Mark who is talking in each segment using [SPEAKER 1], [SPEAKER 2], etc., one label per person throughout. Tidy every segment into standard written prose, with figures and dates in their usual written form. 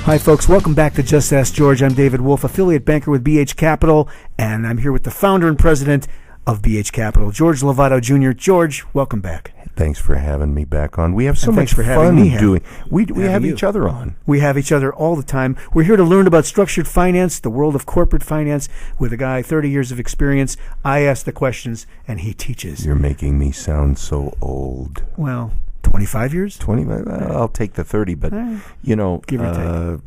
[SPEAKER 1] Hi, folks. Welcome back to Just Ask George. I'm David Wolf, affiliate banker with BH Capital, and I'm here with the founder and president of BH Capital, George Lovato Jr. George, welcome back.
[SPEAKER 2] Thanks for having me back on. We have so much fun doing. We have each other on.
[SPEAKER 1] We have each other all the time. We're here to learn about structured finance, the world of corporate finance, with a guy 30 years of experience. I ask the questions, and he teaches.
[SPEAKER 2] You're making me sound so old.
[SPEAKER 1] Well, 25 years?
[SPEAKER 2] 25. I'll take the 30, but you know,
[SPEAKER 1] give or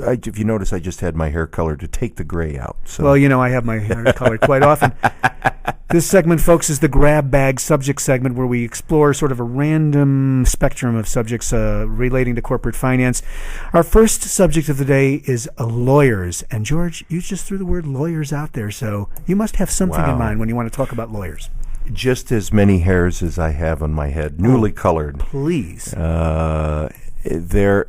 [SPEAKER 1] take.
[SPEAKER 2] If you notice, I just had my hair colored to take the gray out. So.
[SPEAKER 1] Well, you know, I have my hair colored quite often. This segment, folks, is the grab bag subject segment, where we explore sort of a random spectrum of subjects relating to corporate finance. Our first subject of the day is lawyers. And George, you just threw the word lawyers out there, so you must have something in mind when you want to talk about lawyers.
[SPEAKER 2] Just as many hairs as I have on my head, newly colored.
[SPEAKER 1] Please.
[SPEAKER 2] There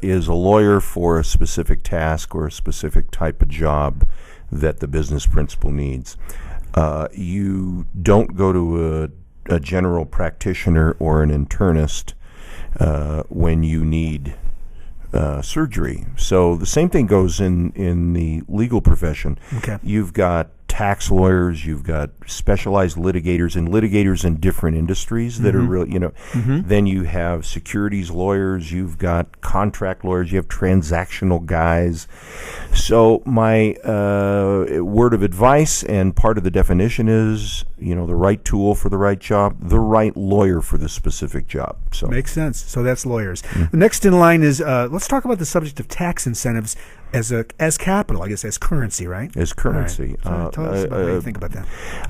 [SPEAKER 2] is a lawyer for a specific task or a specific type of job that the business principal needs. You don't go to a general practitioner or an internist when you need surgery. So the same thing goes in the legal profession.
[SPEAKER 1] Okay.
[SPEAKER 2] You've got tax lawyers, you've got specialized litigators in different industries that are really, you know, then you have securities lawyers, you've got contract lawyers, you have transactional guys. So my word of advice and part of the definition is, you know, the right tool for the right job, the right lawyer for the specific job. So
[SPEAKER 1] makes sense. So that's lawyers. Next in line is let's talk about the subject of tax incentives as capital, I guess, as currency, right?
[SPEAKER 2] As currency.
[SPEAKER 1] Right. Tell us about what you think about that.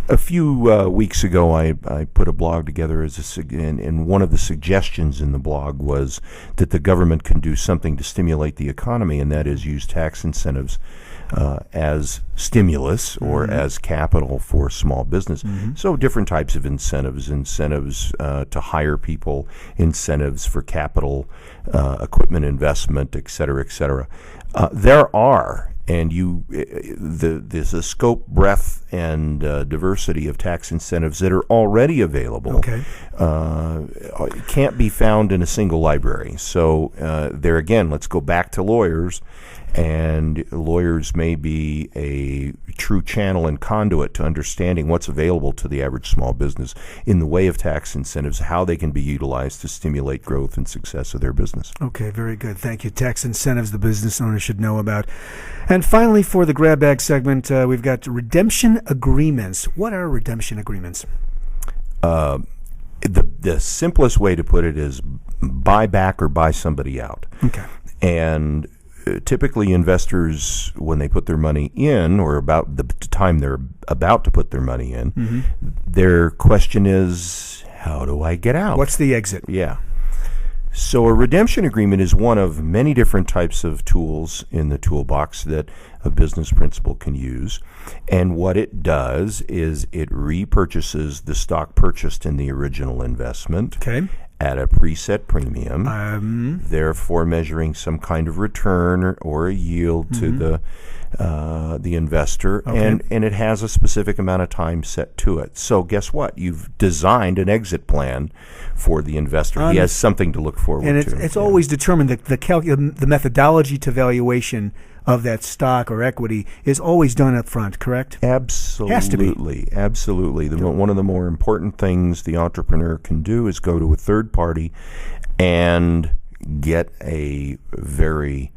[SPEAKER 2] A few weeks ago, I put a blog together and one of the suggestions in the blog was that the government can do something to stimulate the economy, and that is use tax incentives as stimulus or as capital for small business. So different types of incentives to hire people, incentives for capital, equipment investment, et cetera, et cetera. There are, and there's a scope, breadth, and diversity of tax incentives that are already available.
[SPEAKER 1] Okay.
[SPEAKER 2] Can't be found in a single library. So there again, let's go back to lawyers. And lawyers may be a true channel and conduit to understanding what's available to the average small business in the way of tax incentives, how they can be utilized to stimulate growth and success of their business.
[SPEAKER 1] Okay, very good. Thank you. Tax incentives the business owner should know about. And finally, for the grab bag segment, we've got redemption agreements. What are redemption agreements?
[SPEAKER 2] The simplest way to put it is buy back or buy somebody out.
[SPEAKER 1] Okay.
[SPEAKER 2] And typically investors, when they put their money in, or about the time they're about to put their money in, their question is, how do I get out?
[SPEAKER 1] What's the exit?
[SPEAKER 2] Yeah. So a redemption agreement is one of many different types of tools in the toolbox that a business principal can use. And what it does is it repurchases the stock purchased in the original investment.
[SPEAKER 1] Okay.
[SPEAKER 2] At a preset premium, therefore measuring some kind of return or a yield to the investor, and it has a specific amount of time set to it. So guess what? You've designed an exit plan for the investor. He has something to look forward to.
[SPEAKER 1] And it's always determined that the methodology to valuation of that stock or equity is always done up front, correct?
[SPEAKER 2] Absolutely.
[SPEAKER 1] Has to be.
[SPEAKER 2] Absolutely. One of the more important things the entrepreneur can do is go to a third party and get a very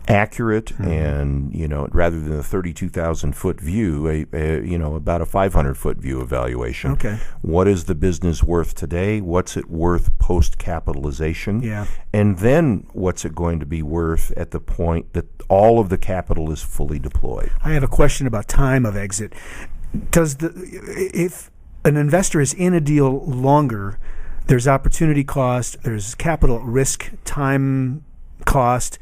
[SPEAKER 2] accurate and, you know, rather than a 32,000 foot view, about a 500 foot view evaluation.
[SPEAKER 1] Okay.
[SPEAKER 2] What is the business worth today? What's it worth post capitalization?
[SPEAKER 1] Yeah.
[SPEAKER 2] And then what's it going to be worth at the point that all of the capital is fully deployed?
[SPEAKER 1] I have a question about time of exit. If an investor is in a deal longer, there's opportunity cost, there's capital risk, time cost.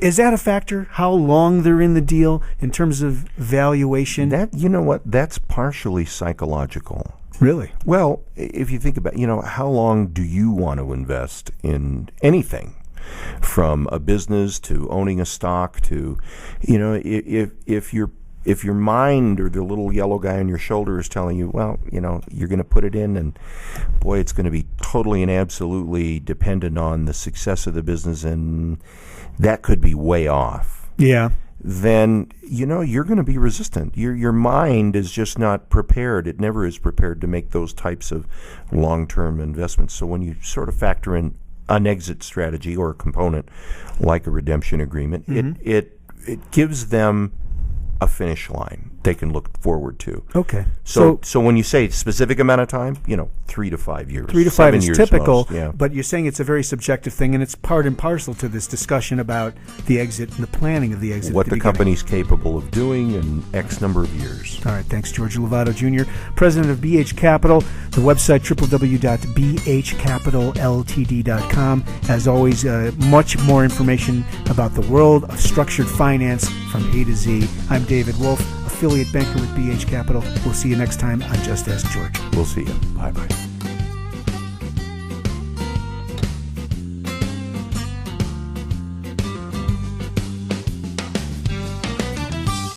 [SPEAKER 1] Is that a factor? How long they're in the deal in terms of valuation?
[SPEAKER 2] You know what? That's partially psychological.
[SPEAKER 1] Really?
[SPEAKER 2] Well, if you think about, how long do you want to invest in anything? From a business to owning a stock to, if you're if your mind or the little yellow guy on your shoulder is telling you, well, you're going to put it in, and boy, it's going to be totally and absolutely dependent on the success of the business, and that could be way off.
[SPEAKER 1] Yeah.
[SPEAKER 2] Then you're going to be resistant. Your mind is just not prepared. It never is prepared to make those types of long-term investments. So when you sort of factor in an exit strategy or a component like a redemption agreement, it gives them a finish line they can look forward to.
[SPEAKER 1] Okay.
[SPEAKER 2] So when you say specific amount of time, 3 to 5 years.
[SPEAKER 1] 3 to 5
[SPEAKER 2] 7
[SPEAKER 1] is
[SPEAKER 2] years
[SPEAKER 1] typical,
[SPEAKER 2] most, yeah.
[SPEAKER 1] but you're saying it's a very subjective thing, and it's part and parcel to this discussion about the exit and the planning of the exit.
[SPEAKER 2] What the company's capable of doing in X number of years.
[SPEAKER 1] All right, thanks, George Lovato Jr., president of BH Capital, the website www.bhcapitalltd.com. As always, much more information about the world of structured finance from A to Z. I'm David Wolf, affiliate banker with BH Capital. We'll see you next time on Just Ask George.
[SPEAKER 2] We'll see you. Bye-bye.